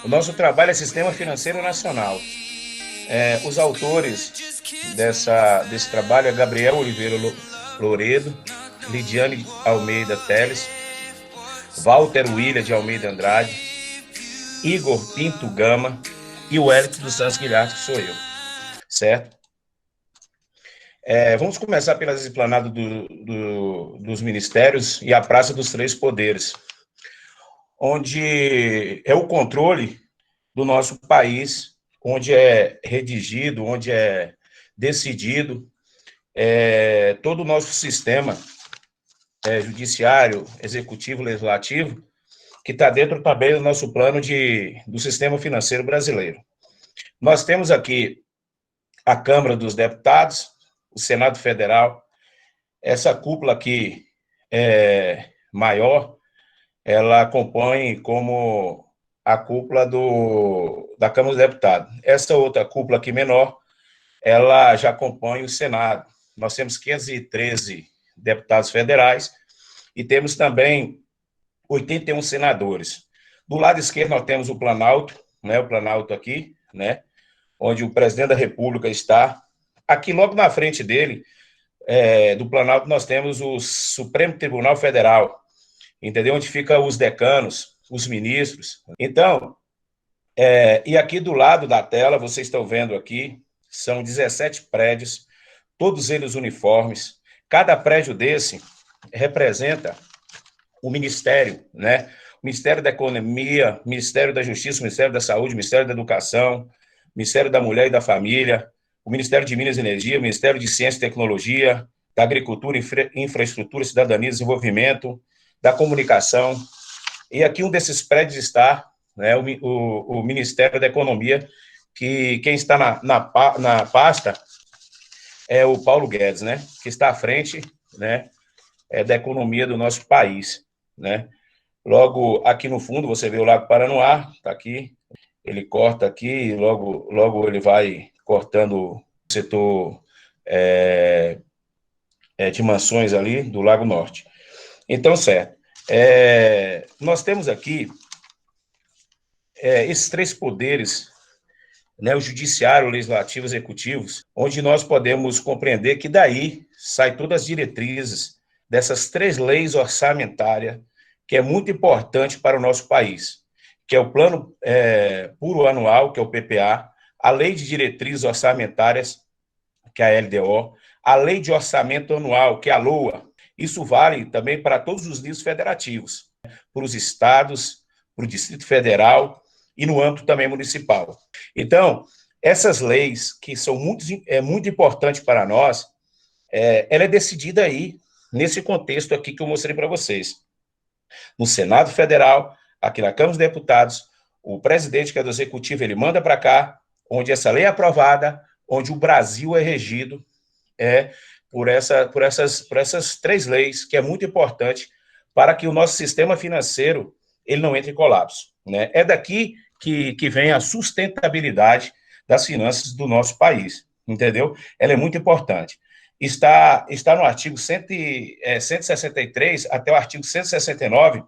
O nosso trabalho é Sistema Financeiro Nacional. Os autores desse trabalho é Gabriel Oliveira Loredo, Lidiane Almeida Teles, Walter William de Almeida Andrade, Igor Pinto Gama e o Wellington dos Santos Guilherme, que sou eu, certo? Vamos começar pelas esplanadas dos ministérios e a Praça dos Três Poderes, onde é o controle do nosso país, onde é redigido, onde é decidido todo o nosso sistema judiciário, executivo, legislativo, que está dentro também do nosso plano do sistema financeiro brasileiro. Nós temos aqui a Câmara dos Deputados, o Senado Federal, essa cúpula aqui maior, ela compõe como a cúpula da Câmara dos Deputados. Essa outra cúpula aqui menor, ela já compõe o Senado. Nós temos 513 deputados federais e temos também 81 senadores. Do lado esquerdo nós temos o Planalto, né, o Planalto aqui, né, onde o presidente da República está. Aqui logo na frente dele, do Planalto, nós temos o Supremo Tribunal Federal, entendeu? Onde ficam os decanos, os ministros. Então, e aqui do lado da tela, vocês estão vendo aqui, são 17 prédios, todos eles uniformes. Cada prédio desse representa o Ministério, né? O Ministério da Economia, Ministério da Justiça, Ministério da Saúde, Ministério da Educação, Ministério da Mulher e da Família, o Ministério de Minas e Energia, o Ministério de Ciência e Tecnologia, da Agricultura, Infraestrutura, Cidadania e Desenvolvimento, da Comunicação. E aqui um desses prédios está, né, o Ministério da Economia, que quem está na pasta é o Paulo Guedes, né, que está à frente, né, da economia do nosso país, né. Logo aqui no fundo você vê o Lago Paranoá, está aqui, ele corta aqui e logo ele vai cortando o setor de mansões ali do Lago Norte. Então, certo, nós temos aqui esses três poderes, né, o judiciário, o legislativo, executivos, onde nós podemos compreender que daí saem todas as diretrizes dessas três leis orçamentárias, que é muito importante para o nosso país, que é o Plano Puro Anual, que é o PPA, a Lei de Diretrizes Orçamentárias, que é a LDO, a Lei de Orçamento Anual, que é a LOA. Isso vale também para todos os níveis federativos, para os estados, para o Distrito Federal e no âmbito também municipal. Então, essas leis, que são muito importantes para nós, ela é decidida aí, nesse contexto aqui que eu mostrei para vocês. No Senado Federal, aqui na Câmara dos Deputados, o presidente, que é do Executivo, ele manda para cá, onde essa lei é aprovada, onde o Brasil é regido por essas três leis, que é muito importante para que o nosso sistema financeiro ele não entre em colapso, né? É daqui que vem a sustentabilidade das finanças do nosso país, entendeu? Ela é muito importante. Está no artigo 163 até o artigo 169,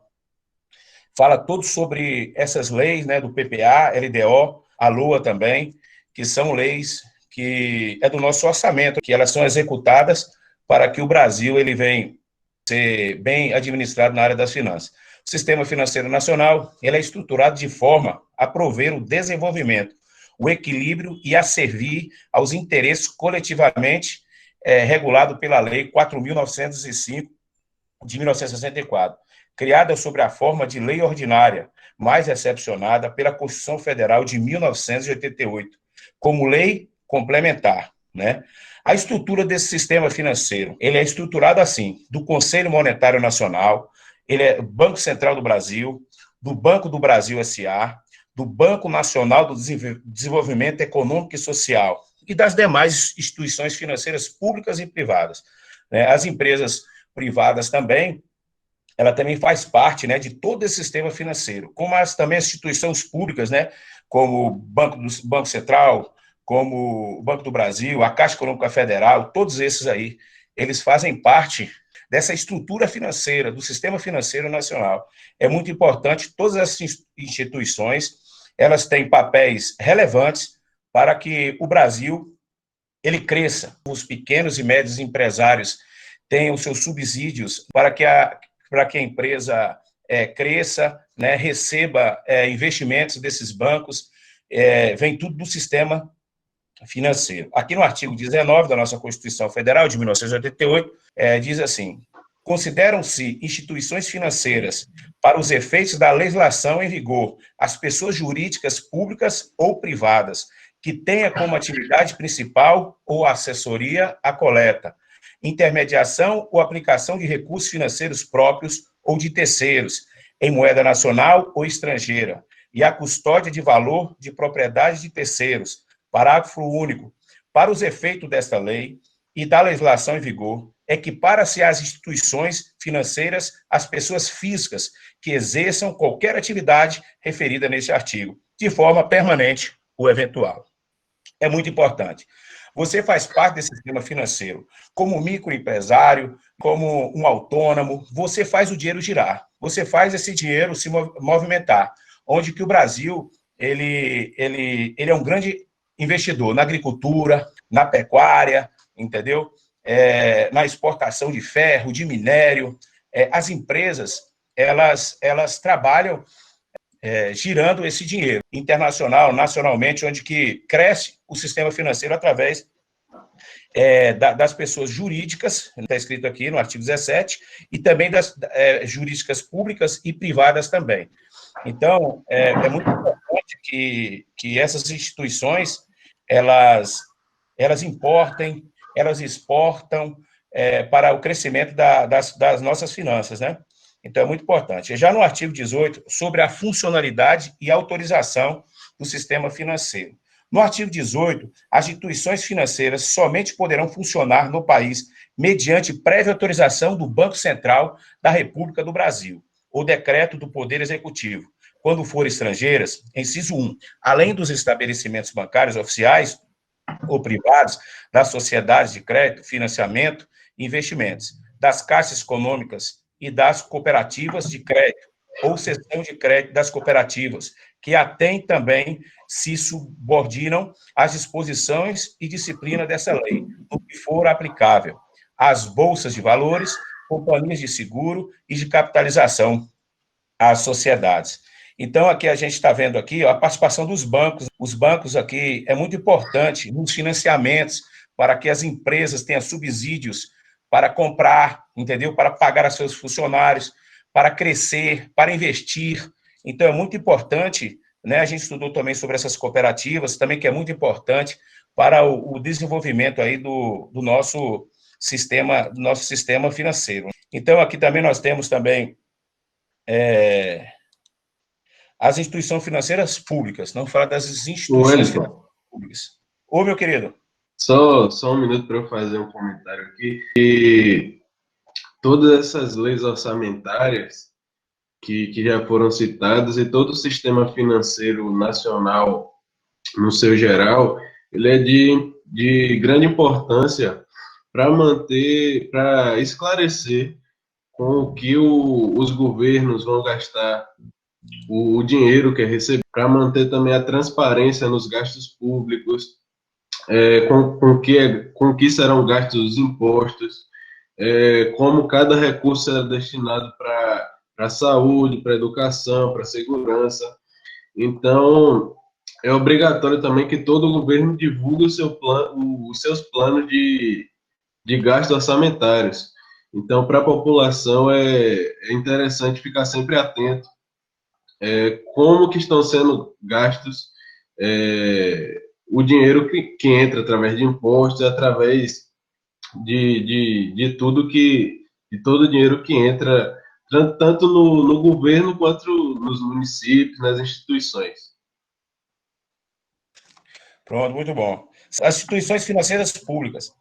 fala tudo sobre essas leis, né, do PPA, LDO, a LOA também, que são leis que é do nosso orçamento, que elas são executadas para que o Brasil ele venha ser bem administrado na área das finanças. O sistema financeiro nacional ele é estruturado de forma a prover o desenvolvimento, o equilíbrio e a servir aos interesses coletivamente regulado pela Lei 4.905 de 1964, criada sob a forma de lei ordinária, mais recepcionada pela Constituição Federal de 1988, como lei complementar, né? A estrutura desse sistema financeiro, ele é estruturado assim, do Conselho Monetário Nacional, ele é Banco Central do Brasil, do Banco do Brasil S.A., do Banco Nacional do Desenvolvimento Econômico e Social e das demais instituições financeiras públicas e privadas, né? As empresas privadas também, ela também faz parte, né, de todo esse sistema financeiro, como também as instituições públicas, né, como o Banco Central, como o Banco do Brasil, a Caixa Econômica Federal, todos esses aí, eles fazem parte dessa estrutura financeira, do sistema financeiro nacional. É muito importante, todas essas instituições, elas têm papéis relevantes para que o Brasil ele cresça. Os pequenos e médios empresários tenham seus subsídios para que a empresa cresça, né, receba investimentos desses bancos, vem tudo do sistema financeiro. Aqui no artigo 19 da nossa Constituição Federal, de 1988, diz assim: consideram-se instituições financeiras, para os efeitos da legislação em vigor, as pessoas jurídicas públicas ou privadas, que tenha como atividade principal ou assessoria a coleta, intermediação ou aplicação de recursos financeiros próprios ou de terceiros, em moeda nacional ou estrangeira, e a custódia de valor de propriedade de terceiros. Parágrafo único. Para os efeitos desta lei e da legislação em vigor, equipara-se às instituições financeiras as pessoas físicas que exerçam qualquer atividade referida neste artigo, de forma permanente ou eventual. É muito importante. Você faz parte desse sistema financeiro. Como microempresário, como um autônomo, você faz o dinheiro girar. Você faz esse dinheiro se movimentar. Onde que o Brasil ele é um grande investidor na agricultura, na pecuária, entendeu? Na exportação de ferro, de minério. As empresas, elas trabalham girando esse dinheiro, internacional, nacionalmente, onde que cresce o sistema financeiro através das pessoas jurídicas, está escrito aqui no artigo 17, e também das jurídicas públicas e privadas também. Então, é muito importante que essas instituições, elas importem, elas exportam para o crescimento das nossas finanças, né? Então, é muito importante. Já no artigo 18, sobre a funcionalidade e autorização do sistema financeiro. No artigo 18, as instituições financeiras somente poderão funcionar no país mediante prévia autorização do Banco Central da República do Brasil, ou decreto do Poder Executivo. Quando forem estrangeiras, inciso 1, além dos estabelecimentos bancários oficiais ou privados, das sociedades de crédito, financiamento e investimentos, das caixas econômicas e das cooperativas de crédito, ou seção de crédito das cooperativas, que até também se subordinam às disposições e disciplina dessa lei, no que for aplicável, às bolsas de valores, companhias de seguro e de capitalização às sociedades. Então, aqui a gente está vendo aqui a participação dos bancos. Os bancos aqui é muito importante nos financiamentos para que as empresas tenham subsídios para comprar, entendeu? Para pagar a seus funcionários, para crescer, para investir. Então, é muito importante, né? A gente estudou também sobre essas cooperativas, também que é muito importante para o desenvolvimento aí do nosso sistema financeiro. Então, aqui também nós temos também as instituições financeiras públicas, não fala das instituições financeiras públicas. Ô, meu querido. Só um minuto para eu fazer um comentário aqui. E todas essas leis orçamentárias que já foram citadas e todo o sistema financeiro nacional, no seu geral, ele é de grande importância para esclarecer com o que os governos vão gastar o dinheiro que é recebido, para manter também a transparência nos gastos públicos, com que serão gastos os impostos, como cada recurso será destinado para a saúde, para a educação, para a segurança. Então, é obrigatório também que todo governo divulgue os seus planos de gastos orçamentários. Então, para a população, é interessante ficar sempre atento como que estão sendo gastos o dinheiro que entra através de impostos, através de tudo de todo o dinheiro que entra, tanto no governo quanto nos municípios, nas instituições. Pronto, muito bom. As instituições financeiras públicas.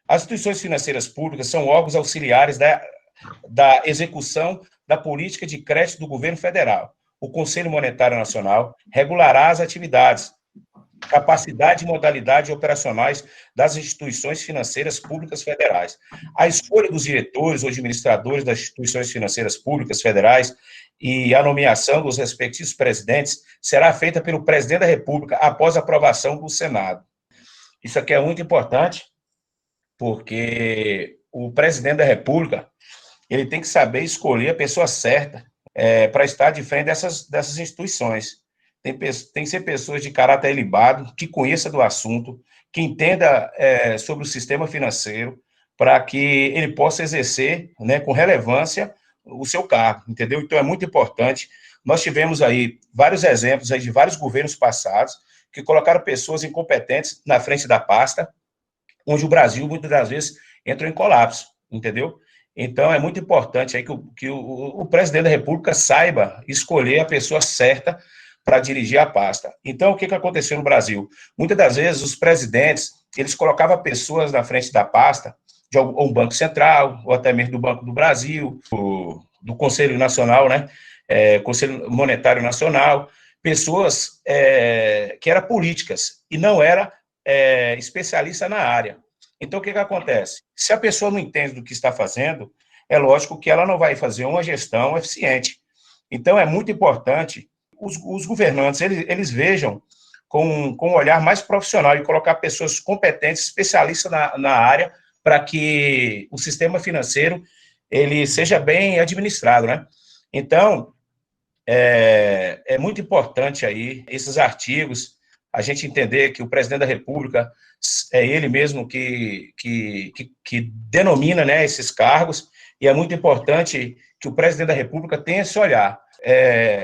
As instituições financeiras públicas são órgãos auxiliares da execução da política de crédito do governo federal. O Conselho Monetário Nacional regulará as atividades capacidade e modalidade operacionais das instituições financeiras públicas federais. A escolha dos diretores ou administradores das instituições financeiras públicas federais e a nomeação dos respectivos presidentes será feita pelo presidente da República após aprovação do Senado. Isso aqui é muito importante, porque o presidente da República ele tem que saber escolher a pessoa certa para estar de frente dessas instituições. Tem que ser pessoas de caráter ilibado, que conheça do assunto, que entenda sobre o sistema financeiro, para que ele possa exercer, né, com relevância o seu cargo, entendeu? Então, é muito importante. Nós tivemos aí vários exemplos aí de vários governos passados que colocaram pessoas incompetentes na frente da pasta, onde o Brasil, muitas das vezes, entrou em colapso, entendeu? Então, é muito importante aí que o presidente da República saiba escolher a pessoa certa para dirigir a pasta. Então, o que aconteceu no Brasil? Muitas das vezes, os presidentes, eles colocavam pessoas na frente da pasta, de um banco central, ou até mesmo do Banco do Brasil, do Conselho Nacional, né? Conselho Monetário Nacional, pessoas que eram políticas e não eram especialistas na área. Então, o que acontece? Se a pessoa não entende do que está fazendo, é lógico que ela não vai fazer uma gestão eficiente. Então, é muito importante os governantes, eles vejam com um olhar mais profissional e colocar pessoas competentes, especialistas na área, para que o sistema financeiro ele seja bem administrado, né? Então, é muito importante aí esses artigos, a gente entender que o presidente da República é ele mesmo que denomina, né, esses cargos, e é muito importante que o presidente da República tenha esse olhar,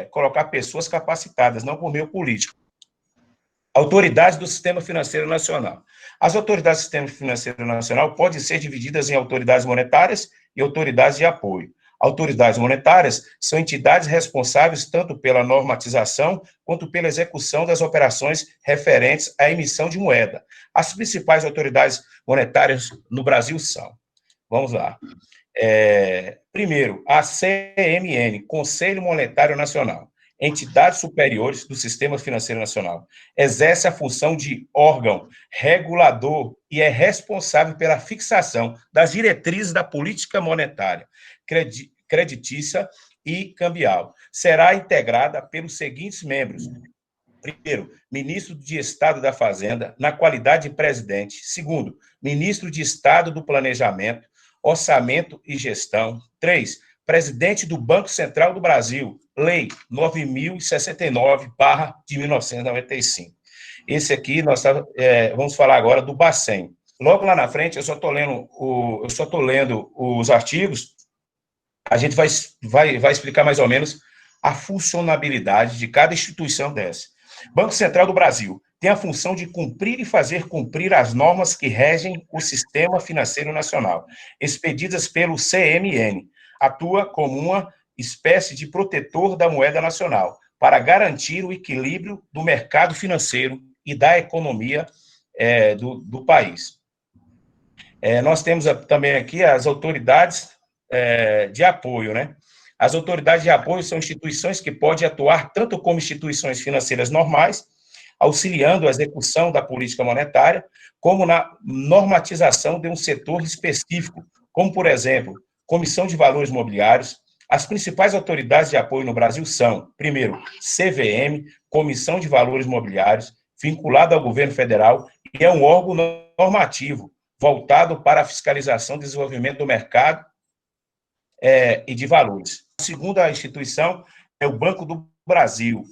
colocar pessoas capacitadas, não por meio político. Autoridades do Sistema Financeiro Nacional. As autoridades do Sistema Financeiro Nacional podem ser divididas em autoridades monetárias e autoridades de apoio. Autoridades monetárias são entidades responsáveis tanto pela normatização quanto pela execução das operações referentes à emissão de moeda. As principais autoridades monetárias no Brasil são, vamos lá, primeiro, a CMN, Conselho Monetário Nacional, entidades superiores do Sistema Financeiro Nacional, exerce a função de órgão regulador e é responsável pela fixação das diretrizes da política monetária, creditícia e cambial. Será integrada pelos seguintes membros. Primeiro, ministro de Estado da Fazenda, na qualidade de presidente. Segundo, ministro de Estado do Planejamento, Orçamento e Gestão. 3, presidente do Banco Central do Brasil, Lei 9.069, de 1995. Esse aqui, nós vamos falar agora do Bacen. Logo lá na frente, eu só estou lendo os artigos, a gente vai explicar mais ou menos a funcionabilidade de cada instituição dessa. Banco Central do Brasil tem a função de cumprir e fazer cumprir as normas que regem o Sistema Financeiro Nacional, expedidas pelo CMN. Atua como uma espécie de protetor da moeda nacional, para garantir o equilíbrio do mercado financeiro e da economia do país. Nós temos também aqui as autoridades de apoio, né? As autoridades de apoio são instituições que podem atuar tanto como instituições financeiras normais, auxiliando a execução da política monetária, como na normatização de um setor específico, como, por exemplo, Comissão de Valores Mobiliários. As principais autoridades de apoio no Brasil são, primeiro, CVM, Comissão de Valores Mobiliários, vinculado ao governo federal, e é um órgão normativo, voltado para a fiscalização e desenvolvimento do mercado e de valores. A segunda instituição é o Banco do Brasil.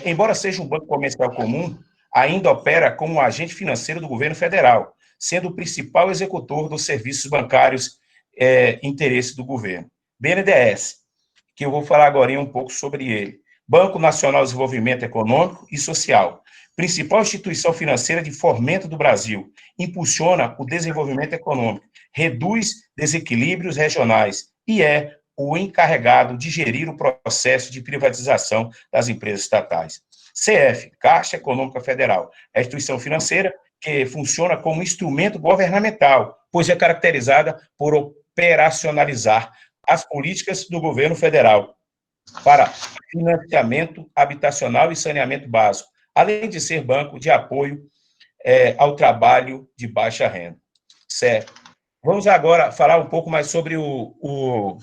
Embora seja um banco comercial comum, ainda opera como um agente financeiro do governo federal, sendo o principal executor dos serviços bancários interesse do governo. BNDES, que eu vou falar agora um pouco sobre ele. Banco Nacional de Desenvolvimento Econômico e Social, principal instituição financeira de fomento do Brasil, impulsiona o desenvolvimento econômico, reduz desequilíbrios regionais e é o encarregado de gerir o processo de privatização das empresas estatais. CF, Caixa Econômica Federal, é a instituição financeira que funciona como instrumento governamental, pois é caracterizada por operacionalizar as políticas do governo federal para financiamento habitacional e saneamento básico, além de ser banco de apoio ao trabalho de baixa renda. Certo. Vamos agora falar um pouco mais sobre o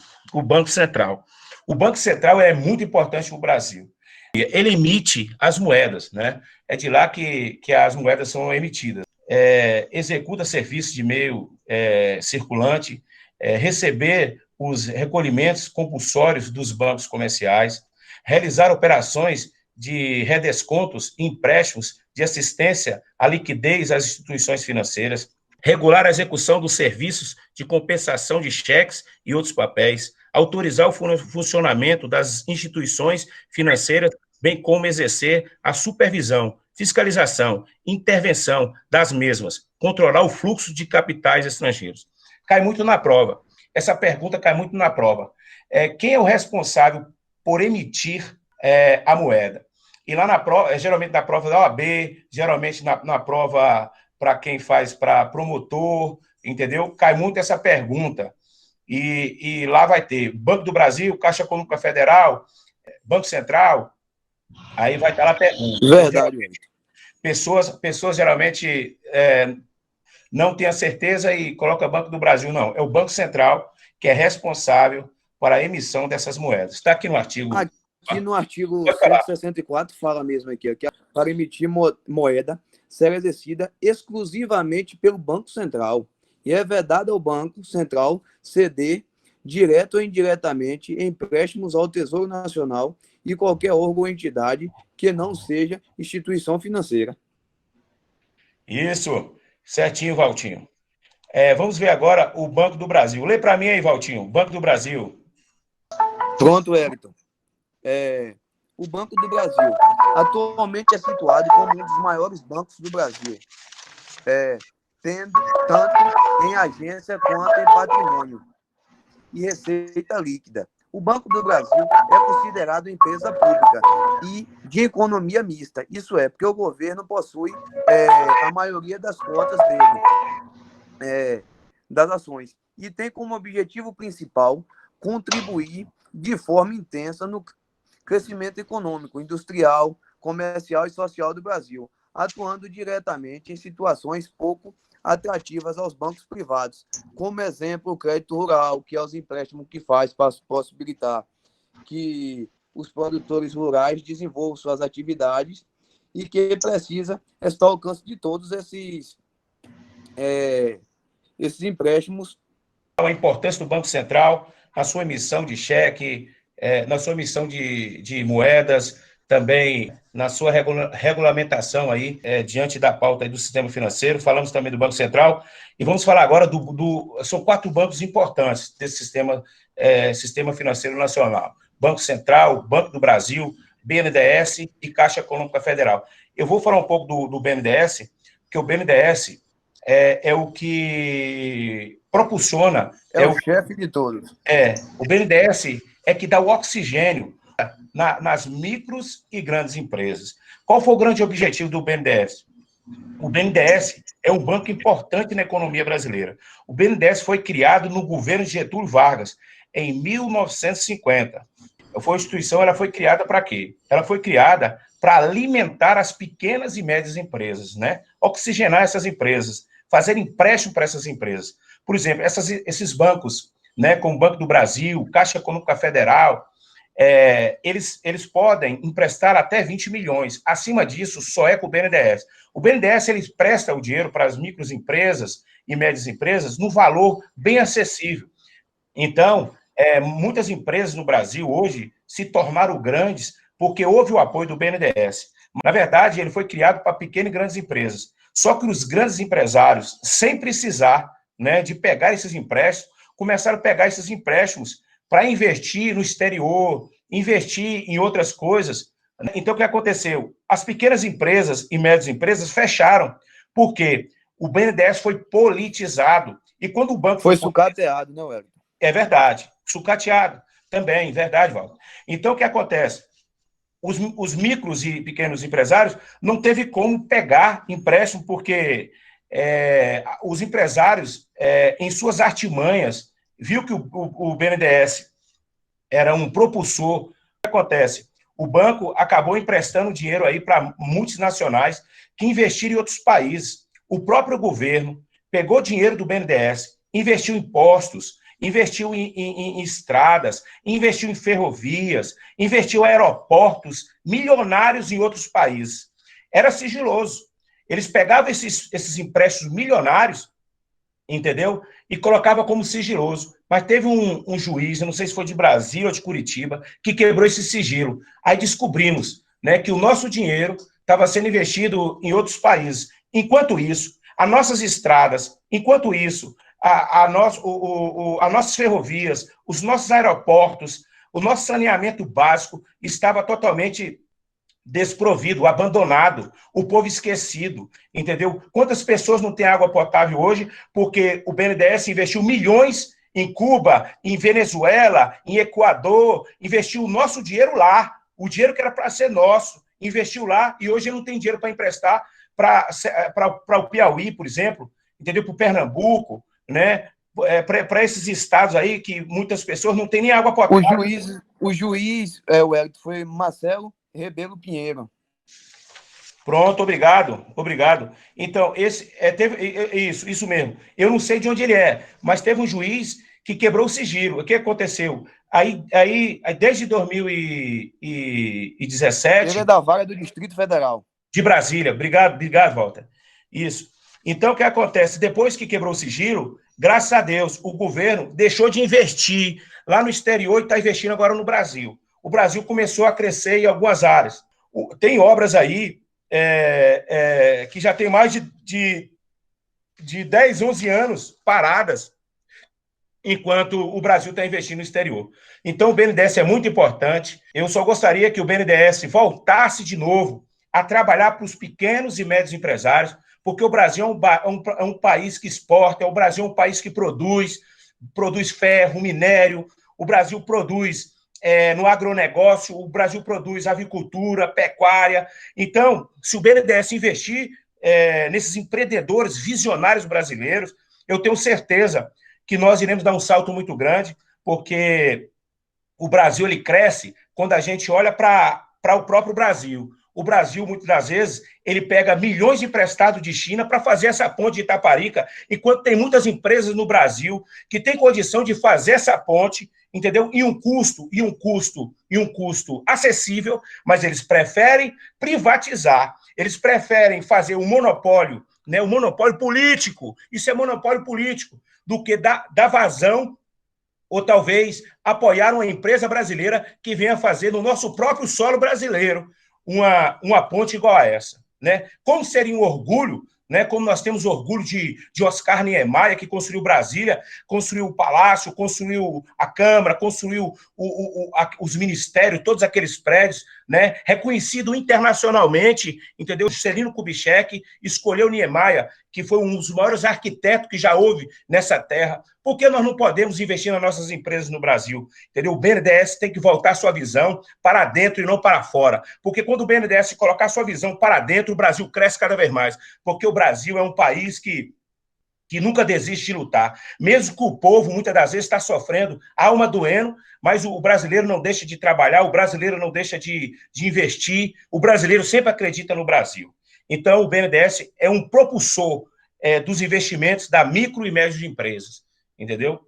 Banco Central. O Banco Central é muito importante no Brasil. Ele emite as moedas, né? É de lá que as moedas são emitidas. Executa serviços de meio circulante, receber os recolhimentos compulsórios dos bancos comerciais, realizar operações de redescontos e empréstimos de assistência à liquidez às instituições financeiras, regular a execução dos serviços de compensação de cheques e outros papéis, autorizar o funcionamento das instituições financeiras, bem como exercer a supervisão, fiscalização, intervenção das mesmas, controlar o fluxo de capitais estrangeiros. Cai muito na prova. Essa pergunta cai muito na prova. Quem é o responsável por emitir a moeda? E lá na prova, geralmente na prova da OAB, geralmente na prova para quem faz para promotor, entendeu? Cai muito essa pergunta. E lá vai ter Banco do Brasil, Caixa Econômica Federal, Banco Central, aí vai estar lá a pergunta. Verdade. Pessoas geralmente não têm a certeza e colocam Banco do Brasil. Não, é o Banco Central que é responsável para a emissão dessas moedas. Está aqui no artigo. Aqui no artigo 164 fala mesmo aqui, que para emitir moeda será exercida exclusivamente pelo Banco Central e é vedado ao Banco Central ceder, direto ou indiretamente, empréstimos ao Tesouro Nacional e qualquer órgão ou entidade que não seja instituição financeira. Isso, certinho, Valtinho. Vamos ver agora o Banco do Brasil. Lê para mim aí, Valtinho, Banco do Brasil. Pronto, Wellington. O Banco do Brasil atualmente é situado como um dos maiores bancos do Brasil, tendo tanto em agência quanto em patrimônio e receita líquida. O Banco do Brasil é considerado empresa pública e de economia mista, isso é, porque o governo possui a maioria das cotas dele, das ações, e tem como objetivo principal contribuir de forma intensa no crescimento econômico, industrial, comercial e social do Brasil, atuando diretamente em situações pouco atrativas aos bancos privados, como exemplo o crédito rural, que é os empréstimos que faz para possibilitar que os produtores rurais desenvolvam suas atividades e que precisa estar ao alcance de todos esses empréstimos. A importância do Banco Central na sua emissão de cheque, na sua emissão de moedas, também na sua regulamentação aí, diante da pauta aí do sistema financeiro. Falamos também do Banco Central e vamos falar agora são 4 bancos importantes desse sistema financeiro nacional: Banco Central, Banco do Brasil, BNDES e Caixa Econômica Federal. Eu vou falar um pouco do BNDES, porque o BNDES é o que propulsiona... É o chefe de todos. O BNDES é que dá o oxigênio nas micros e grandes empresas. Qual foi o grande objetivo do BNDES? O BNDES é um banco importante na economia brasileira. O BNDES foi criado no governo de Getúlio Vargas, em 1950. A instituição ela foi criada para quê? Ela foi criada para alimentar as pequenas e médias empresas, né? Oxigenar essas empresas, fazer empréstimo para essas empresas. Por exemplo, esses bancos, né, como o Banco do Brasil, Caixa Econômica Federal, eles podem emprestar até 20 milhões. Acima disso, só é com o BNDES. O BNDES ele presta o dinheiro para as microempresas e médias empresas no valor bem acessível. Então, muitas empresas no Brasil hoje se tornaram grandes porque houve o apoio do BNDES. Na verdade, ele foi criado para pequenas e grandes empresas. Só que os grandes empresários, sem precisar, né, de pegar esses empréstimos, começaram a pegar esses empréstimos para investir no exterior, investir em outras coisas. Então, o que aconteceu? As pequenas empresas e médias empresas fecharam, porque o BNDES foi politizado. E quando o banco foi sucateado, não é? É verdade, sucateado também, verdade, Walter. Então, o que acontece? Os micros e pequenos empresários não teve como pegar empréstimo, porque os empresários, em suas artimanhas, viu que o BNDES era um propulsor. O que acontece? o banco acabou emprestando dinheiro aí para multinacionais que investiram em outros países. O próprio governo pegou dinheiro do BNDES, investiu em postos, investiu em estradas, investiu em ferrovias, investiu em aeroportos milionários em outros países. Era sigiloso. Eles pegavam esses empréstimos milionários, entendeu? E colocava como sigiloso. Mas teve um juiz, eu não sei se foi de Brasília ou de Curitiba, que quebrou esse sigilo. Aí descobrimos, né, que o nosso dinheiro estava sendo investido em outros países. Enquanto isso, as nossas estradas, enquanto isso, as nossas ferrovias, os nossos aeroportos, o nosso saneamento básico estava totalmente desprovido, abandonado, o povo esquecido, entendeu? Quantas pessoas não têm água potável hoje porque o BNDES investiu milhões em Cuba, em Venezuela, em Equador, investiu o nosso dinheiro lá, o dinheiro que era para ser nosso, investiu lá e hoje não tem dinheiro para emprestar para o Piauí, por exemplo, entendeu? Para o Pernambuco, né? Para esses estados aí que muitas pessoas não têm nem água potável. O juiz, Wellington, foi Marcelo Rebelo Pinheiro. Pronto, obrigado. Então, isso mesmo. Eu não sei de onde ele é, mas teve um juiz que quebrou o sigilo. O que aconteceu? Aí desde 2017... Ele é da vara do Distrito Federal. De Brasília. Obrigado, Walter. Isso. Então, o que acontece? Depois que quebrou o sigilo, graças a Deus, o governo deixou de investir lá no exterior e está investindo agora no Brasil. O Brasil começou a crescer em algumas áreas. Tem obras aí que já tem mais de 10, 11 anos paradas, enquanto o Brasil está investindo no exterior. Então, o BNDES é muito importante. Eu só gostaria que o BNDES voltasse de novo a trabalhar para os pequenos e médios empresários, porque o Brasil é um país que exporta, o Brasil é um país que produz ferro, minério, o Brasil produz no agronegócio, o Brasil produz avicultura, pecuária. Então, se o BNDES investir nesses empreendedores visionários brasileiros, eu tenho certeza que nós iremos dar um salto muito grande, porque o Brasil ele cresce quando a gente olha para o próprio Brasil. O Brasil, muitas das vezes, ele pega milhões emprestados de China para fazer essa ponte de Itaparica, enquanto tem muitas empresas no Brasil que têm condição de fazer essa ponte, entendeu? E um custo acessível, mas eles preferem privatizar, eles preferem fazer um monopólio, né? Um monopólio político, isso é monopólio político, do que dar vazão ou talvez apoiar uma empresa brasileira que venha fazer no nosso próprio solo brasileiro uma ponte igual a essa, né? Como seria um orgulho, né? Como nós temos orgulho de Oscar Niemeyer, que construiu Brasília, construiu o Palácio, construiu a Câmara, construiu os ministérios, todos aqueles prédios, né? Reconhecido internacionalmente, entendeu? Juscelino Kubitschek escolheu Niemeyer, que foi um dos maiores arquitetos que já houve nessa terra. Por que nós não podemos investir nas nossas empresas no Brasil? Entendeu? O BNDES tem que voltar sua visão para dentro e não para fora. Porque quando o BNDES colocar sua visão para dentro, o Brasil cresce cada vez mais. Porque o Brasil é um país que nunca desiste de lutar. Mesmo que o povo, muitas das vezes, está sofrendo, alma doendo, mas o brasileiro não deixa de trabalhar, o brasileiro não deixa de investir, o brasileiro sempre acredita no Brasil. Então, o BNDES é um propulsor dos investimentos da micro e médio de empresas, entendeu?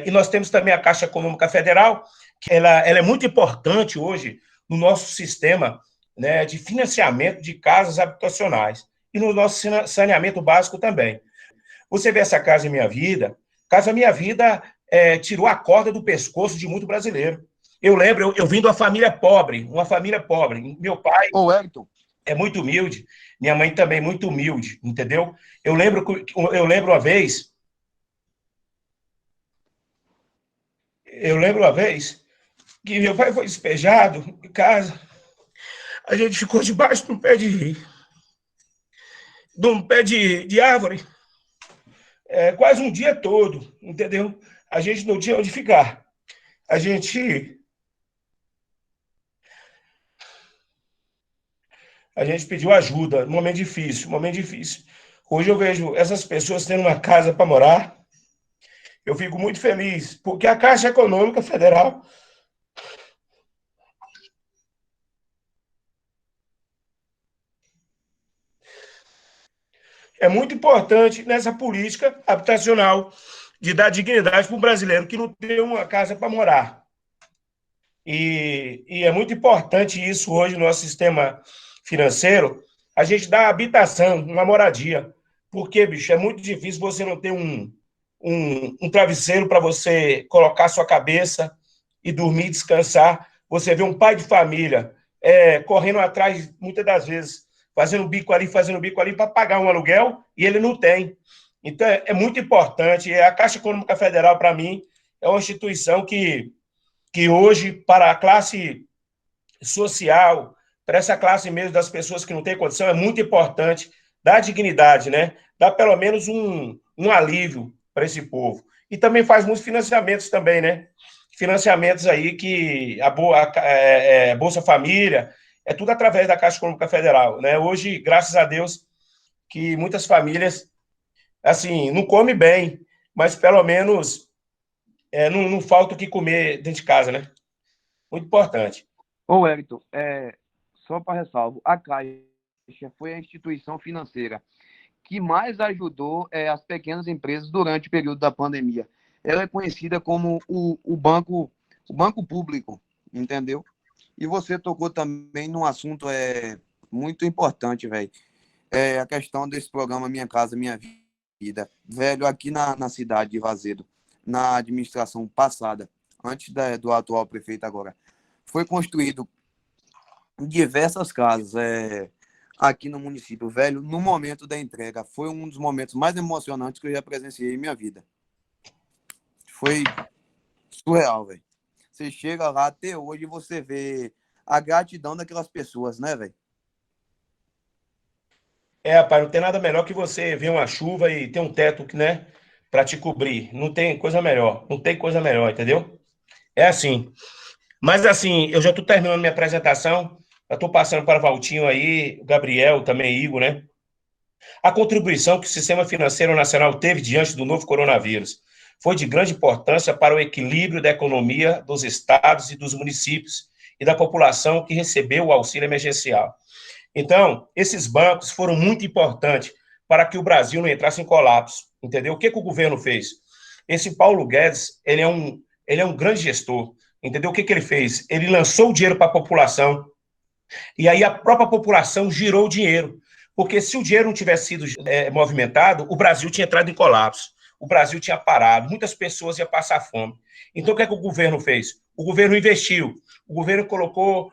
E nós temos também a Caixa Econômica Federal, que ela é muito importante hoje no nosso sistema, né, de financiamento de casas habitacionais e no nosso saneamento básico também. Você vê essa Casa Minha Vida, Casa Minha Vida tirou a corda do pescoço de muito brasileiro. Eu lembro, eu vim de uma família pobre. Meu pai é muito humilde, minha mãe também muito humilde, entendeu? Eu lembro uma vez que meu pai foi despejado em casa, a gente ficou debaixo de um pé de árvore, quase um dia todo, entendeu? A gente não tinha onde ficar. A gente pediu ajuda, momento difícil. Hoje eu vejo essas pessoas tendo uma casa para morar. Eu fico muito feliz, porque a Caixa Econômica Federal é muito importante nessa política habitacional de dar dignidade para o brasileiro que não tem uma casa para morar. E é muito importante isso hoje no nosso sistema financeiro, a gente dar habitação, uma moradia. Porque, bicho, é muito difícil você não ter um travesseiro para você colocar sua cabeça e dormir, descansar. Você vê um pai de família correndo atrás, muitas das vezes, fazendo bico ali para pagar um aluguel, e ele não tem. Então, é muito importante. A Caixa Econômica Federal, para mim, é uma instituição que hoje, para a classe social, para essa classe mesmo das pessoas que não têm condição, é muito importante dar dignidade, né? Dar pelo menos um alívio para esse povo. E também faz muitos financiamentos também, né? Financiamentos aí que a Bolsa Família, é tudo através da Caixa Econômica Federal, né? Hoje, graças a Deus, que muitas famílias, assim, não comem bem, mas pelo menos não falta o que comer dentro de casa, né? Muito importante. Ô, Wellington, só para ressalvo, a Caixa foi a instituição financeira que mais ajudou as pequenas empresas durante o período da pandemia. Ela é conhecida como o banco público, entendeu? E você tocou também num assunto muito importante, velho. A questão desse programa Minha Casa Minha Vida. Velho, aqui na cidade de Vazedo, na administração passada, antes do atual prefeito agora, foi construído diversas casas aqui no município. Velho, no momento da entrega, foi um dos momentos mais emocionantes que eu já presenciei em minha vida. Foi surreal, velho. Você chega lá, até hoje você vê a gratidão daquelas pessoas, né, velho? Rapaz, não tem nada melhor que você ver uma chuva e ter um teto, né, para te cobrir. Não tem coisa melhor. Não tem coisa melhor, entendeu? É assim. Mas assim, eu já estou terminando minha apresentação. Já estou passando para o Valtinho aí, o Gabriel, também Igor, né? A contribuição que o sistema financeiro nacional teve diante do novo coronavírus foi de grande importância para o equilíbrio da economia dos estados e dos municípios e da população que recebeu o auxílio emergencial. Então, esses bancos foram muito importantes para que o Brasil não entrasse em colapso, entendeu? O que o governo fez? Esse Paulo Guedes, ele é um grande gestor, entendeu? O que ele fez? Ele lançou o dinheiro para a população, e aí a própria população girou o dinheiro, porque se o dinheiro não tivesse sido movimentado, o Brasil tinha entrado em colapso, o Brasil tinha parado, muitas pessoas iam passar fome. Então, o que o governo fez? O governo investiu, o governo colocou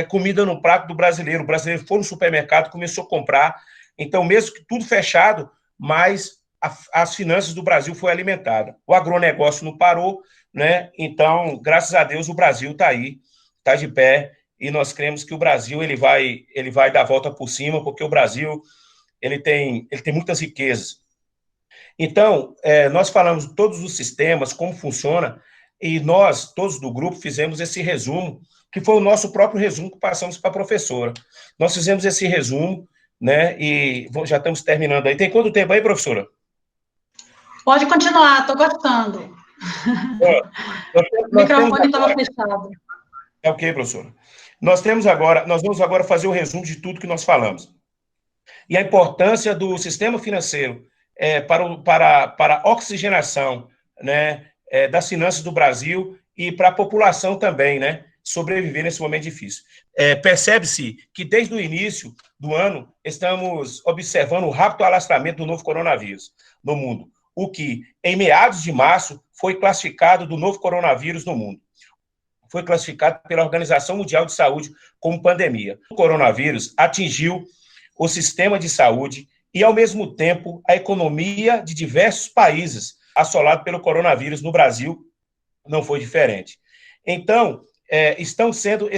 comida no prato do brasileiro. O brasileiro foi no supermercado, começou a comprar. Então, mesmo que tudo fechado, mas as finanças do Brasil foi alimentada. O agronegócio não parou, né? Então, graças a Deus, o Brasil está aí, está de pé, e nós cremos que o Brasil ele vai dar a volta por cima, porque o Brasil ele tem muitas riquezas. Então, nós falamos de todos os sistemas, como funciona, e nós, todos do grupo, fizemos esse resumo, que foi o nosso próprio resumo que passamos para a professora. Nós fizemos esse resumo, né, e já estamos terminando aí. Tem quanto tempo aí, professora? Pode continuar, estou gostando. O microfone estava fechado. É ok, professora. Nós vamos agora fazer o resumo de tudo que nós falamos. E a importância do sistema financeiro para a oxigenação, né, das finanças do Brasil e para a população também, né, sobreviver nesse momento difícil. Percebe-se que desde o início do ano estamos observando o rápido alastramento do novo coronavírus no mundo, o que, em meados de março, foi classificado do novo coronavírus no mundo. Foi classificado pela Organização Mundial de Saúde como pandemia. O coronavírus atingiu o sistema de saúde e, ao mesmo tempo, a economia de diversos países assolado pelo coronavírus. No Brasil não foi diferente. Então, estão sendo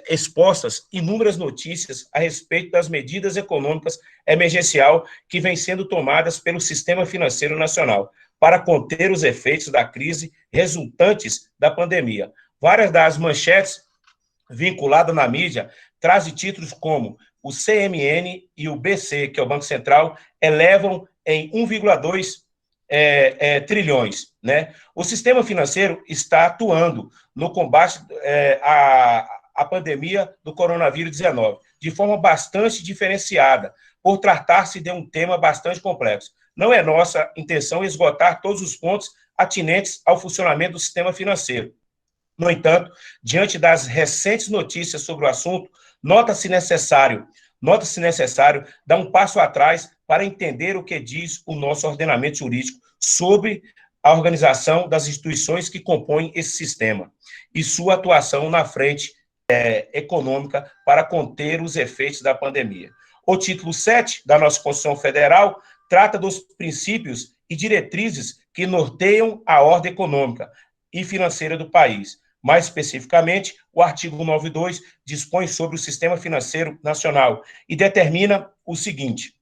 expostas inúmeras notícias a respeito das medidas econômicas emergencial que vêm sendo tomadas pelo sistema financeiro nacional para conter os efeitos da crise resultantes da pandemia. Várias das manchetes vinculadas na mídia trazem títulos como o CMN e o BC, que é o Banco Central, elevam em 1,2 trilhões, né? O sistema financeiro está atuando no combate a pandemia do coronavírus 19, de forma bastante diferenciada, por tratar-se de um tema bastante complexo. Não é nossa intenção esgotar todos os pontos atinentes ao funcionamento do sistema financeiro. No entanto, diante das recentes notícias sobre o assunto, nota-se necessário dar um passo atrás para entender o que diz o nosso ordenamento jurídico sobre a organização das instituições que compõem esse sistema e sua atuação na frente econômica para conter os efeitos da pandemia. O título 7 da nossa Constituição Federal trata dos princípios e diretrizes que norteiam a ordem econômica e financeira do país. Mais especificamente, o artigo 92 dispõe sobre o Sistema Financeiro Nacional e determina o seguinte: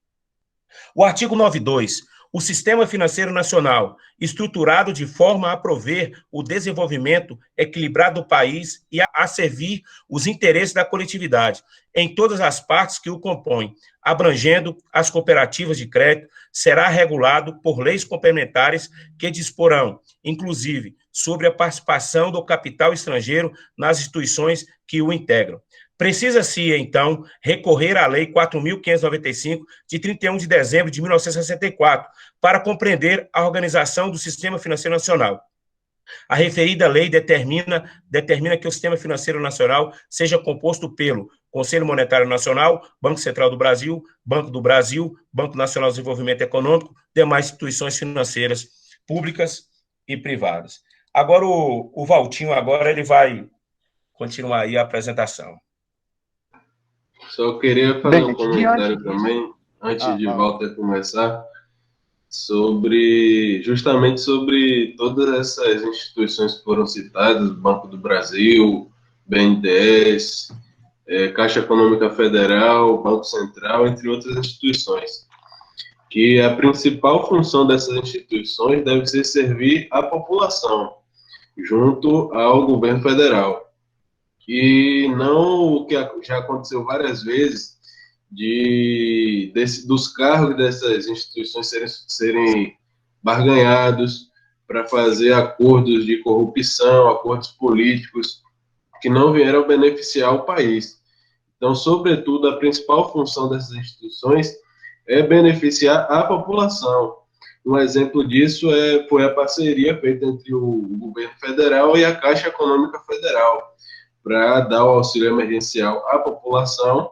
o artigo 92, o Sistema Financeiro Nacional, estruturado de forma a prover o desenvolvimento equilibrado do país e a servir os interesses da coletividade, em todas as partes que o compõem, abrangendo as cooperativas de crédito, será regulado por leis complementares que disporão, inclusive, sobre a participação do capital estrangeiro nas instituições que o integram. Precisa-se, então, recorrer à Lei 4.595, de 31 de dezembro de 1964, para compreender a organização do Sistema Financeiro Nacional. A referida lei determina que o Sistema Financeiro Nacional seja composto pelo Conselho Monetário Nacional, Banco Central do Brasil, Banco Nacional de Desenvolvimento Econômico, demais instituições financeiras públicas e privadas. Agora, o Valtinho, ele vai continuar aí a apresentação. Só queria fazer um comentário também, antes de Walter começar, justamente sobre todas essas instituições que foram citadas, Banco do Brasil, BNDES, Caixa Econômica Federal, Banco Central, entre outras instituições, que a principal função dessas instituições deve ser servir à população, junto ao governo federal. E não o que já aconteceu várias vezes, dos cargos dessas instituições serem barganhados para fazer acordos de corrupção, acordos políticos que não vieram beneficiar o país. Então, sobretudo, a principal função dessas instituições é beneficiar a população. Um exemplo disso foi a parceria feita entre o governo federal e a Caixa Econômica Federal, para dar o auxílio emergencial à população,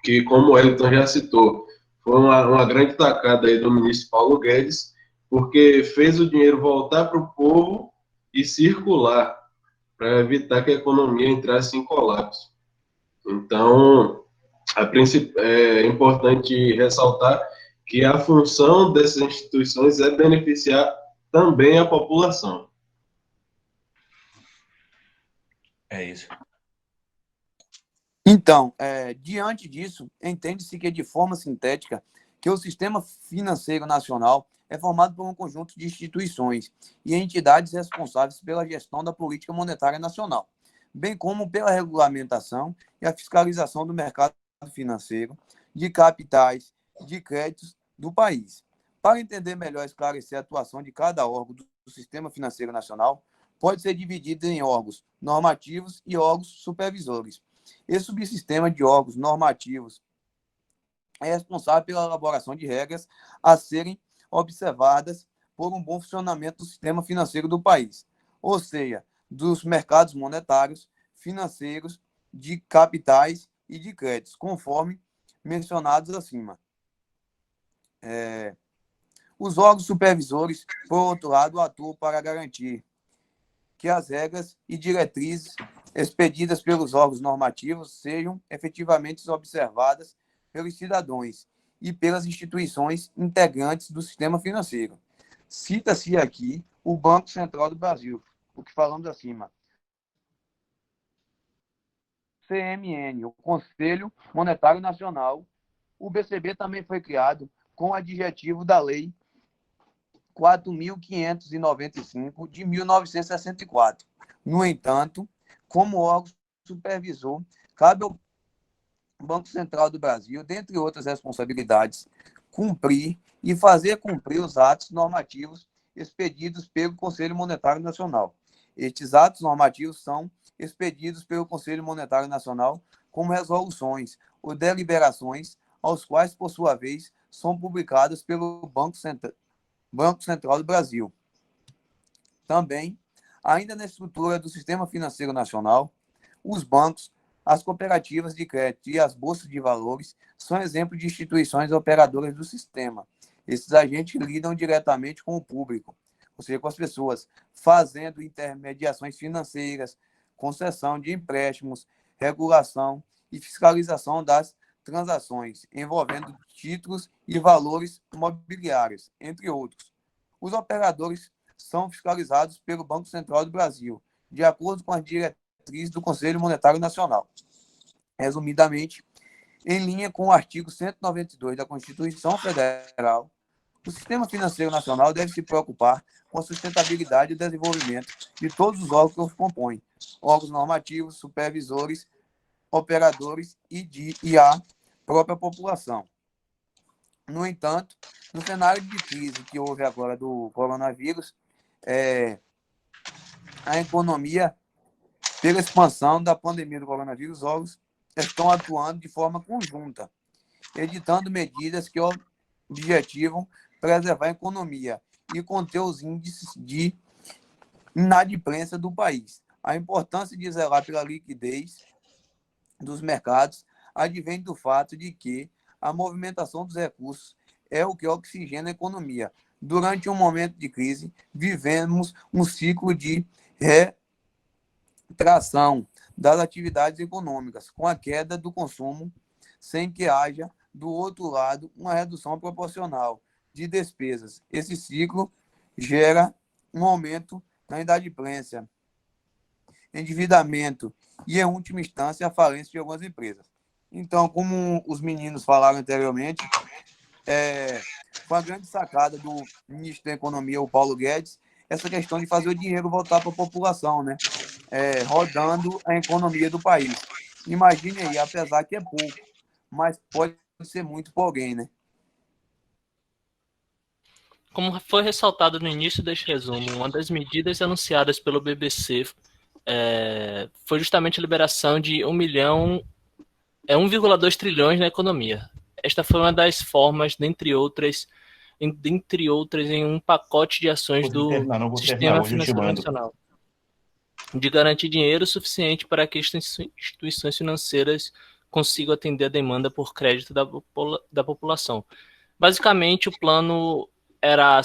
que, como o Wellington já citou, foi uma grande tacada aí do ministro Paulo Guedes, porque fez o dinheiro voltar para o povo e circular, para evitar que a economia entrasse em colapso. Então, é importante ressaltar que a função dessas instituições é beneficiar também a população. É isso. Então, diante disso, entende-se que, de forma sintética, que o Sistema Financeiro Nacional é formado por um conjunto de instituições e entidades responsáveis pela gestão da política monetária nacional, bem como pela regulamentação e a fiscalização do mercado financeiro, de capitais, de créditos do país. Para entender melhor e esclarecer a atuação de cada órgão do Sistema Financeiro Nacional, pode ser dividido em órgãos normativos e órgãos supervisores. Esse subsistema de órgãos normativos é responsável pela elaboração de regras a serem observadas por um bom funcionamento do sistema financeiro do país, ou seja, dos mercados monetários, financeiros, de capitais e de créditos, conforme mencionados acima. Os órgãos supervisores, por outro lado, atuam para garantir que as regras e diretrizes expedidas pelos órgãos normativos sejam efetivamente observadas pelos cidadãos e pelas instituições integrantes do sistema financeiro. Cita-se aqui o Banco Central do Brasil, o que falamos acima. CMN, o Conselho Monetário Nacional. O BCB também foi criado com o adjetivo da Lei 4.595, de 1964. No entanto, como órgão supervisor, cabe ao Banco Central do Brasil, dentre outras responsabilidades, cumprir e fazer cumprir os atos normativos expedidos pelo Conselho Monetário Nacional. Estes atos normativos são expedidos pelo Conselho Monetário Nacional como resoluções ou deliberações, aos quais, por sua vez, são publicadas pelo Banco Central do Brasil. Também, ainda na estrutura do Sistema Financeiro Nacional, os bancos, as cooperativas de crédito e as bolsas de valores são exemplos de instituições operadoras do sistema. Esses agentes lidam diretamente com o público, ou seja, com as pessoas, fazendo intermediações financeiras, concessão de empréstimos, regulação e fiscalização das transações envolvendo títulos e valores mobiliários, entre outros. Os operadores são fiscalizados pelo Banco Central do Brasil, de acordo com as diretrizes do Conselho Monetário Nacional. Resumidamente, em linha com o artigo 192 da Constituição Federal, o Sistema Financeiro Nacional deve se preocupar com a sustentabilidade e desenvolvimento de todos os órgãos que os compõem, órgãos normativos, supervisores, operadores e a própria população. No entanto, no cenário de crise que houve agora do coronavírus, a economia, pela expansão da pandemia do coronavírus, os órgãos estão atuando de forma conjunta, editando medidas que objetivam preservar a economia e conter os índices de inadimplência do país. A importância de zelar pela liquidez dos mercados advém do fato de que a movimentação dos recursos é o que oxigena a economia. Durante um momento de crise, vivemos um ciclo de retração das atividades econômicas, com a queda do consumo, sem que haja, do outro lado, uma redução proporcional de despesas. Esse ciclo gera um aumento na inadimplência, endividamento e, em última instância, a falência de algumas empresas. Então, como os meninos falaram anteriormente, foi a grande sacada do ministro da Economia, o Paulo Guedes, essa questão de fazer o dinheiro voltar para a população, né? Rodando a economia do país. Imagine aí, apesar que é pouco, mas pode ser muito para alguém, né? Como foi ressaltado no início deste resumo, uma das medidas anunciadas pelo BBC foi justamente a liberação de 1,2 trilhões na economia. Esta foi uma das formas, dentre outras, em um pacote de ações do Sistema Financeiro Nacional, de garantir dinheiro suficiente para que as instituições financeiras consigam atender a demanda por crédito da população. Basicamente, o plano era,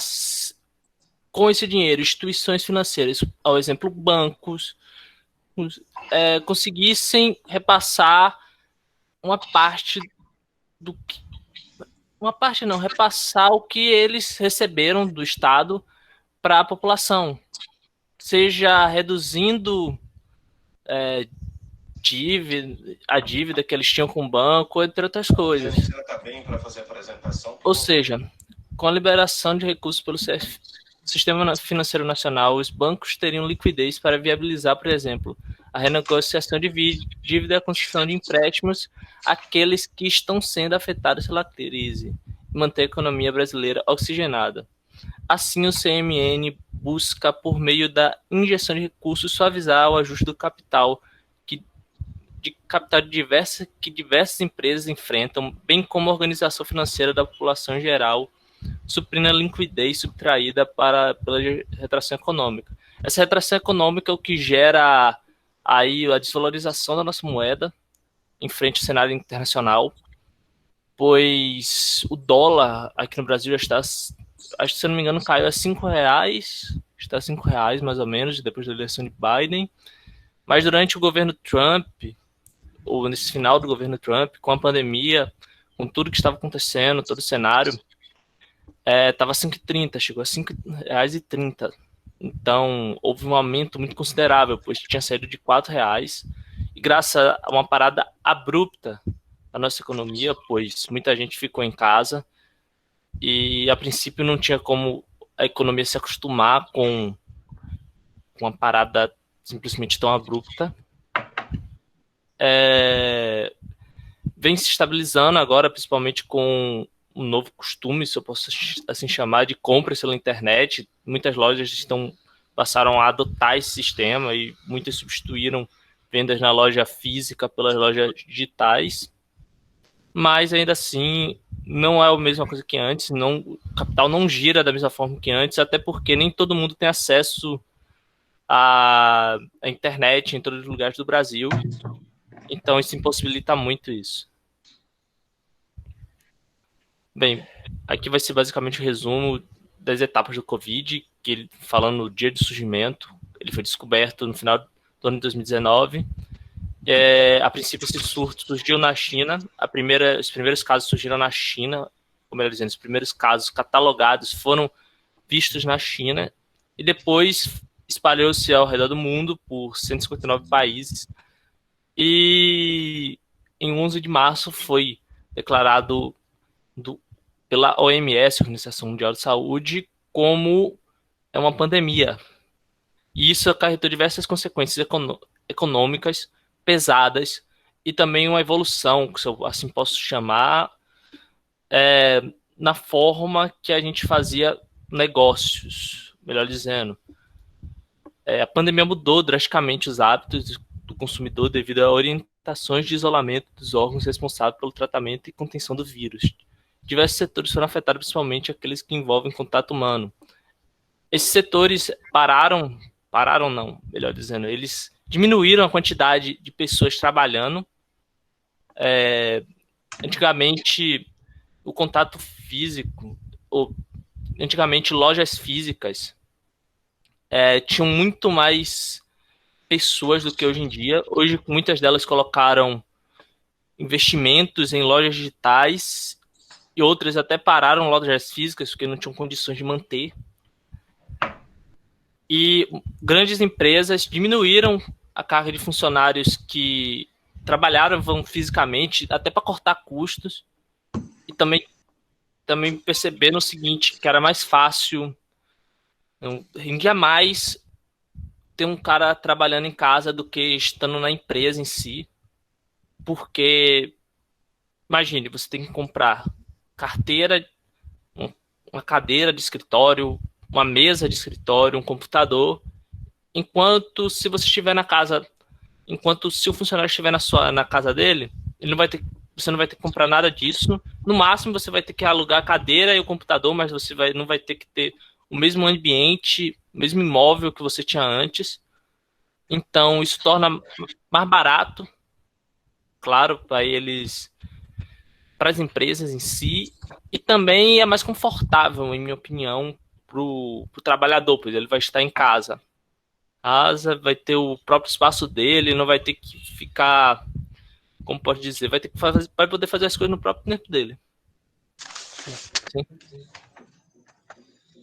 com esse dinheiro, instituições financeiras, ao exemplo, bancos, conseguissem repassar repassar o que eles receberam do Estado para a população, seja reduzindo a dívida que eles tinham com o banco, entre outras coisas. Ou seja, com a liberação de recursos pelo Sistema Financeiro Nacional, os bancos teriam liquidez para viabilizar, por exemplo, a renegociação de dívida e a concessão de empréstimos àqueles que estão sendo afetados pela crise e manter a economia brasileira oxigenada. Assim, o CMN busca, por meio da injeção de recursos, suavizar o ajuste do capital que diversas empresas enfrentam, bem como a organização financeira da população em geral, suprindo a liquidez subtraída pela retração econômica. Essa retração econômica é o que gera aí a desvalorização da nossa moeda em frente ao cenário internacional, pois o dólar aqui no Brasil já está, acho que, se eu não me engano, caiu a R$5, está a R$5 mais ou menos, depois da eleição de Biden. Mas durante o governo Trump, ou nesse final do governo Trump, com a pandemia, com tudo que estava acontecendo, todo o cenário, estava 5,30, chegou a R$5,30. Então, houve um aumento muito considerável, pois tinha saído de R$4, e graças a uma parada abrupta da nossa economia, pois muita gente ficou em casa, e a princípio não tinha como a economia se acostumar com uma parada simplesmente tão abrupta. Vem se estabilizando agora, principalmente com um novo costume, se eu posso assim chamar, de compras pela internet. Muitas lojas estão passaram a adotar esse sistema e muitas substituíram vendas na loja física pelas lojas digitais, mas ainda assim não é a mesma coisa que antes, o capital não gira da mesma forma que antes, até porque nem todo mundo tem acesso à internet em todos os lugares do Brasil, então isso impossibilita muito isso. Bem, aqui vai ser basicamente o resumo das etapas do Covid, que falando no dia de surgimento, ele foi descoberto no final do ano de 2019. A princípio, esse surto surgiu na China. Os primeiros casos surgiram na China, ou melhor dizendo, os primeiros casos catalogados foram vistos na China, e depois espalhou-se ao redor do mundo por 159 países. E em 11 de março foi declarado pela OMS, Organização Mundial de Saúde, como uma pandemia. E isso acarretou diversas consequências econômicas pesadas e também uma evolução, se eu assim posso chamar, na forma que a gente fazia negócios, melhor dizendo. A pandemia mudou drasticamente os hábitos do consumidor devido a orientações de isolamento dos órgãos responsáveis pelo tratamento e contenção do vírus. Diversos setores foram afetados, principalmente aqueles que envolvem contato humano. Esses setores eles diminuíram a quantidade de pessoas trabalhando. Antigamente, o contato físico, antigamente lojas físicas tinham muito mais pessoas do que hoje em dia. Hoje, muitas delas colocaram investimentos em lojas digitais e outras até pararam lojas físicas porque não tinham condições de manter. E grandes empresas diminuíram a carga de funcionários que trabalhavam fisicamente, até para cortar custos, e também perceberam o seguinte, que era mais fácil, rendia mais ter um cara trabalhando em casa do que estando na empresa em si, porque, imagine, você tem que comprar carteira, uma cadeira de escritório, uma mesa de escritório, um computador, enquanto se você estiver na casa, se o funcionário estiver na casa dele, você não vai ter que comprar nada disso. No máximo você vai ter que alugar a cadeira e o computador, mas você não vai ter que ter o mesmo ambiente, o mesmo imóvel que você tinha antes. Então isso torna mais barato, claro, para as empresas em si, e também é mais confortável, em minha opinião, para o trabalhador, pois ele vai estar em casa. Vai ter o próprio espaço dele, não vai ter que ficar, como pode dizer, vai poder fazer as coisas no próprio tempo dele. Sim.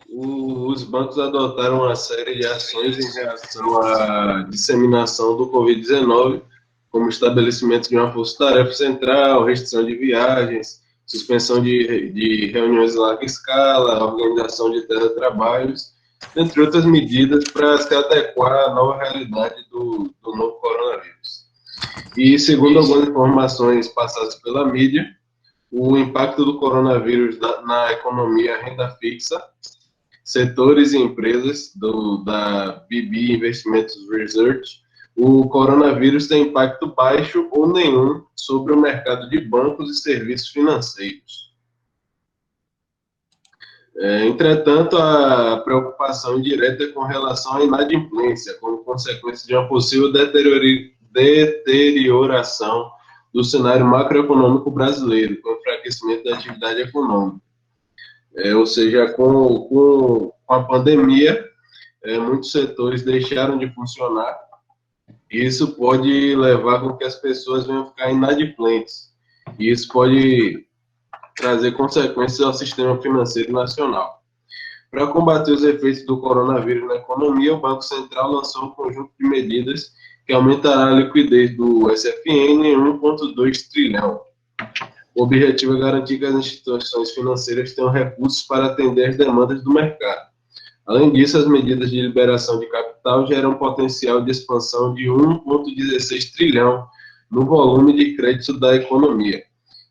Os bancos adotaram uma série de ações em relação à disseminação do Covid-19, como estabelecimento de uma força-tarefa central, restrição de viagens, suspensão de reuniões em larga escala, organização de teletrabalhos, entre outras medidas para se adequar à nova realidade do novo coronavírus. E, segundo algumas informações passadas pela mídia, o impacto do coronavírus na economia renda fixa, setores e empresas da BB Investimentos Research, o coronavírus tem impacto baixo ou nenhum sobre o mercado de bancos e serviços financeiros. Entretanto, a preocupação direta é com relação à inadimplência, como consequência de uma possível deterioração do cenário macroeconômico brasileiro, com enfraquecimento da atividade econômica. Ou seja, com a pandemia, muitos setores deixaram de funcionar, e isso pode levar com que as pessoas venham ficar inadimplentes, e isso pode trazer consequências ao sistema financeiro nacional. Para combater os efeitos do coronavírus na economia, o Banco Central lançou um conjunto de medidas que aumentará a liquidez do SFN em 1,2 trilhão. O objetivo é garantir que as instituições financeiras tenham recursos para atender as demandas do mercado. Além disso, as medidas de liberação de capital geram um potencial de expansão de 1,16 trilhão no volume de crédito da economia.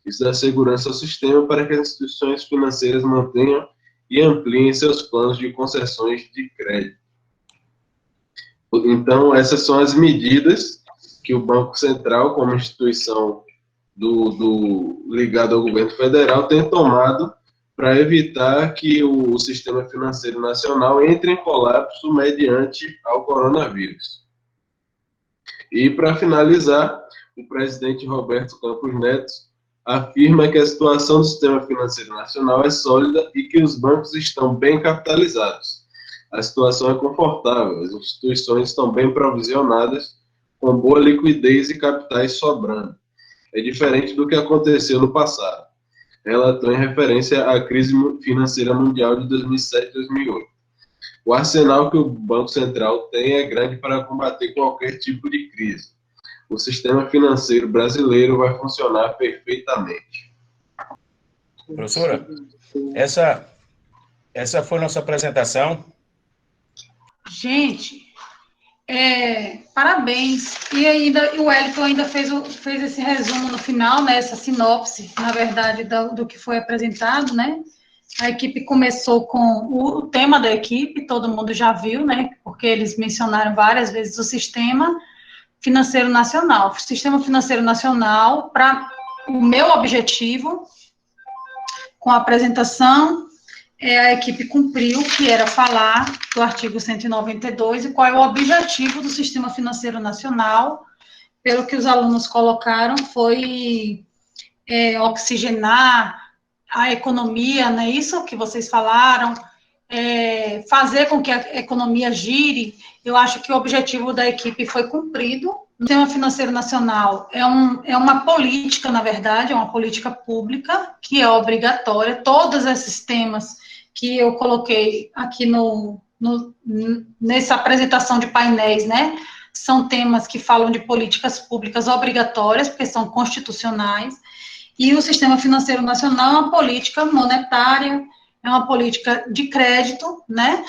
Isso dá segurança ao sistema para que as instituições financeiras mantenham e ampliem seus planos de concessões de crédito. Então, essas são as medidas que o Banco Central, como instituição ligado ao governo federal, tem tomado para evitar que o sistema financeiro nacional entre em colapso mediante ao coronavírus. E, para finalizar, o presidente Roberto Campos Neto afirma que a situação do sistema financeiro nacional é sólida e que os bancos estão bem capitalizados. A situação é confortável, as instituições estão bem provisionadas, com boa liquidez e capitais sobrando. É diferente do que aconteceu no passado. Relatou em referência à crise financeira mundial de 2007 e 2008. O arsenal que o Banco Central tem é grande para combater qualquer tipo de crise. O sistema financeiro brasileiro vai funcionar perfeitamente. Professora, essa foi nossa apresentação. Gente, parabéns. E ainda o Wellington ainda fez esse resumo no final, né, essa sinopse, na verdade, do que foi apresentado, né? A equipe começou com o tema da equipe, todo mundo já viu, né? Porque eles mencionaram várias vezes o Sistema Financeiro Nacional. O Sistema Financeiro Nacional, para o meu objetivo, com a apresentação, a equipe cumpriu, que era falar do artigo 192 e qual é o objetivo do Sistema Financeiro Nacional. Pelo que os alunos colocaram, foi oxigenar a economia, não é isso que vocês falaram? Fazer com que a economia gire. Eu acho que o objetivo da equipe foi cumprido. O Sistema Financeiro Nacional é uma política, na verdade, é uma política pública que é obrigatória. Todos esses temas que eu coloquei aqui nessa apresentação de painéis, né, são temas que falam de políticas públicas obrigatórias, porque são constitucionais. E o Sistema Financeiro Nacional é uma política monetária, é uma política de crédito, né?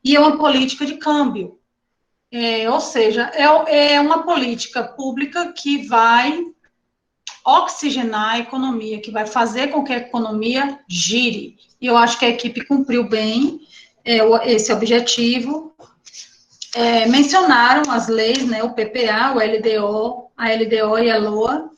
E é uma política de câmbio. Ou seja, é uma política pública que vai oxigenar a economia, que vai fazer com que a economia gire. E eu acho que a equipe cumpriu bem esse objetivo. Mencionaram as leis, né? O PPA, o LDO, a LDO e a LOA.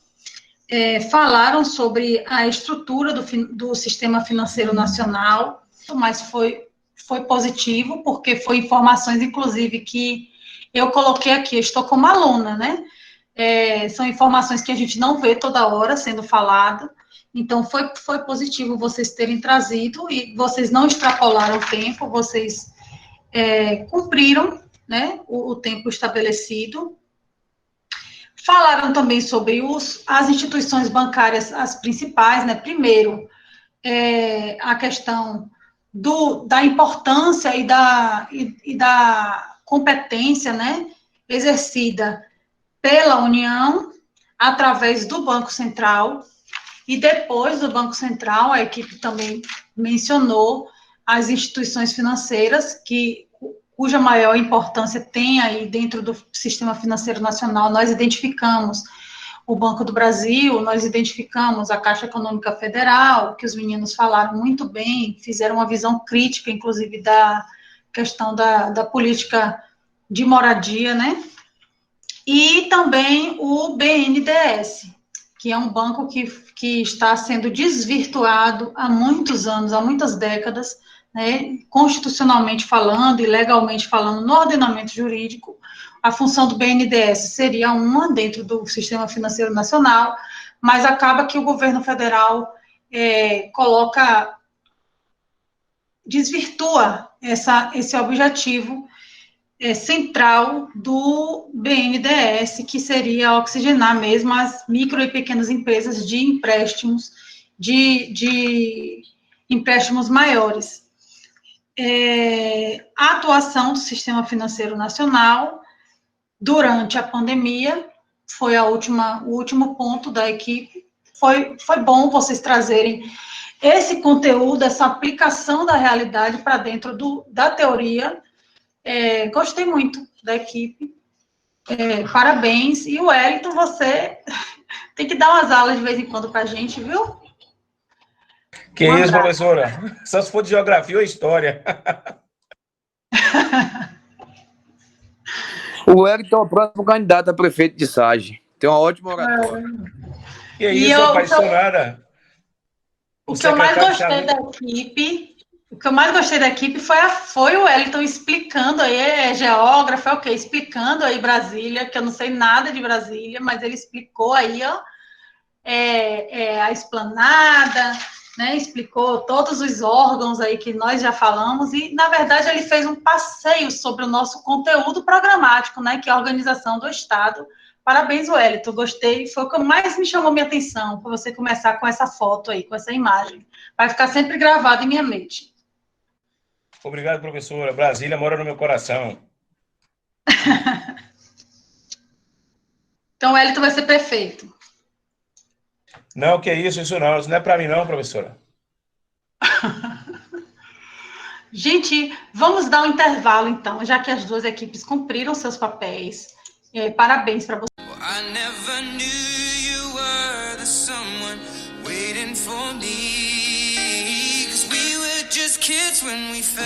Falaram sobre a estrutura do Sistema Financeiro Nacional, mas foi positivo, porque foi informações, inclusive, que eu coloquei aqui, eu estou como aluna, né? São informações que a gente não vê toda hora sendo falada, então foi positivo vocês terem trazido, e vocês não extrapolaram o tempo, vocês cumpriram, né, o tempo estabelecido. Falaram também sobre as instituições bancárias, as principais, né? Primeiro, a questão da importância e da competência, né, exercida pela União, através do Banco Central, e depois do Banco Central, a equipe também mencionou as instituições financeiras, cuja maior importância tem aí dentro do Sistema Financeiro Nacional. Nós identificamos o Banco do Brasil, nós identificamos a Caixa Econômica Federal, que os meninos falaram muito bem, fizeram uma visão crítica, inclusive, da questão da política de moradia, né? E também o BNDES, que é um banco que está sendo desvirtuado há muitos anos, há muitas décadas, né, constitucionalmente falando e legalmente falando, no ordenamento jurídico. A função do BNDES seria uma dentro do Sistema Financeiro Nacional, mas acaba que o governo federal desvirtua esse objetivo central do BNDES, que seria oxigenar mesmo as micro e pequenas empresas de empréstimos, de empréstimos maiores. A atuação do Sistema Financeiro Nacional durante a pandemia foi o último ponto da equipe. Foi bom vocês trazerem esse conteúdo, essa aplicação da realidade para dentro da teoria. Gostei muito da equipe. Parabéns. E o Wellington, você tem que dar umas aulas de vez em quando para a gente, viu? Que isso, professora? Só se for de geografia ou história. O Wellington é o próximo candidato a prefeito de Sage. Tem uma ótima oratória. E é isso, apaixonada. O que eu mais gostei da equipe foi o Wellington explicando aí, geógrafo, explicando aí Brasília, que eu não sei nada de Brasília, mas ele explicou aí, ó, a esplanada, né, explicou todos os órgãos aí que nós já falamos, e, na verdade, ele fez um passeio sobre o nosso conteúdo programático, né, que é a organização do Estado. Parabéns, Wellington, gostei, foi o que mais me chamou minha atenção, para você começar com essa foto aí, com essa imagem. Vai ficar sempre gravado em minha mente. Obrigado, professora. Brasília mora no meu coração. Então, o Wellington vai ser prefeito. Não, que isso não. Isso não é para mim não, professora. Gente, vamos dar um intervalo, então, já que as duas equipes cumpriram seus papéis. Parabéns para vocês. I never knew you were the someone waiting for me, 'cause we were just kids when we fell.